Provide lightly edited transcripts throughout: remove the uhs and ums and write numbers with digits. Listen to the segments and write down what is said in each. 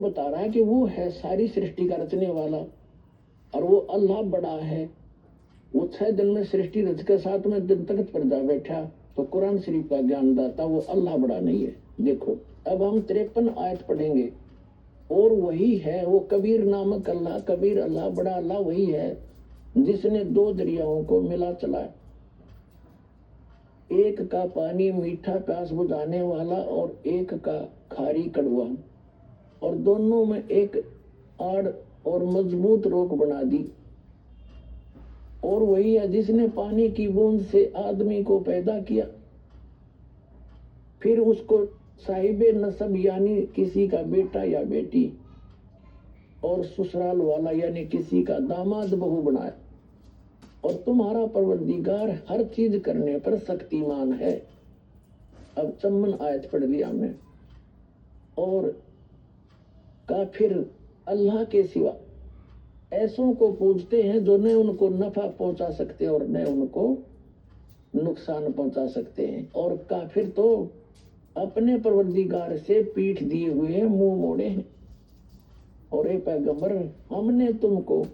बता रहा है कि वो है सारी सृष्टि का रचने वाला, और वो अल्लाह बड़ा है। वो 6 दिन में सृष्टि रच के 7वें दिन तख्त पर जा बैठा। तो कुरान शरीफ का ज्ञान दाता वो अल्लाह बड़ा नहीं है। देखो अब हम 53 आयत पढ़ेंगे, और वही है वो कबीर नामक अल्लाह, कबीर अल्लाह, बड़ा अल्लाह वही है जिसने 2 दरियाओं को मिला चलाया, एक का पानी मीठा प्यास बुझाने वाला और एक का खारी कड़वा, और दोनों में एक आड़ और मजबूत रोक बना दी। और वही है जिसने पानी की बूंद से आदमी को पैदा किया, फिर उसको साहिबे नसब यानी किसी का बेटा या बेटी, और ससुराल वाला यानी किसी का दामाद बहू बनाया। और तुम्हारा परवरदिगार हर चीज करने पर शक्तिमान है। अब 54 आयत पढ़ ली हमने। और काफिर अल्लाह के सिवा ऐसों को पूजते हैं जो न उनको नफा पहुंचा सकते और न उनको नुकसान पहुंचा सकते हैं। और काफिर तो अपने परवरदिगार से पीठ दिए हुए हैं, मुंह मोड़े हैं। और ए पैगंबर, हमने तुमको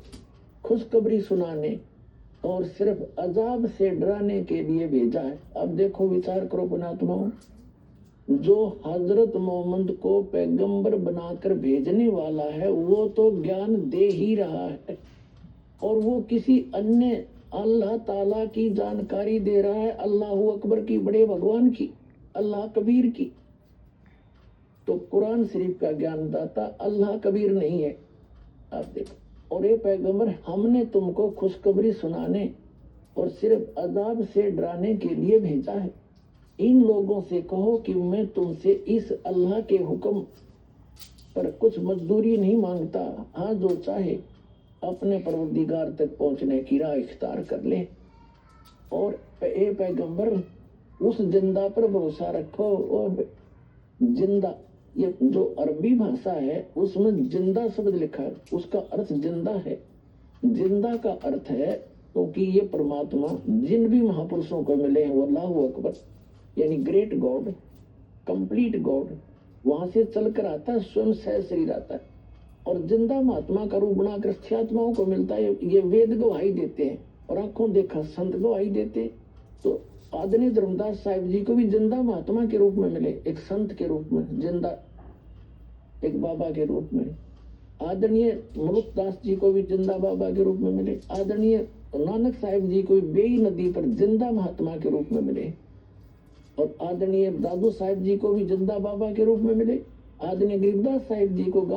खुशखबरी सुनाने और सिर्फ अजाब से डराने के लिए भेजा है। अब देखो, विचार करो पुण्यात्माओं, जो हजरत मोहम्मद को पैगंबर बनाकर भेजने वाला है वो तो ज्ञान दे ही रहा है, और वो किसी अन्य अल्लाह ताला की जानकारी दे रहा है, अल्लाह अकबर की, बड़े भगवान की, अल्लाह कबीर की। तो कुरान शरीफ का ज्ञान दाता अल्लाह कबीर नहीं है। आप देखो, और ये पैगंबर, हमने तुमको खुशखबरी सुनाने और सिर्फ अजाब से डराने के लिए भेजा है। इन लोगों से कहो कि मैं तुमसे इस अल्लाह के हुक्म पर कुछ मजदूरी नहीं मांगता। हाँ, जो चाहे अपने परवरदिगार तक पहुंचने की राह इख्तियार कर ले। और ए पैगंबर, उस जिंदा पर भरोसा रखो। और जिंदा, ये जो अरबी भाषा है उसमें जिंदा शब्द लिखा है, उसका अर्थ जिंदा है। जिंदा का अर्थ है क्योंकि ये परमात्मा जिन भी महापुरुषों को मिले हैं वो अल्लाह अकबर यानी ग्रेट गॉड, कंप्लीट गॉड, वहां से चलकर आता है, स्वयं सह शरीर आता है। और जिंदा महात्मा का रूप बनाकर अध्यात्माओं को मिलता है। ये वेद गवाही देते हैं और आंखों देखा संत गवाही देते। तो आदरणीय धर्मदास साहिब जी को भी जिंदा महात्मा के रूप में मिले, एक संत के रूप में जिंदा, एक बाबा के रूप में। आदरणीय मरुतदास जी को भी जिंदा बाबा के रूप में मिले। आदरणीय नानक साहिब जी को भी बेई नदी पर जिंदा महात्मा के रूप में मिले। और आदरणीय दादू साहिब जी को भी जिंदा बाबा के रूप में मिले। आदरणीय गरीबदास साहिब जी को गांव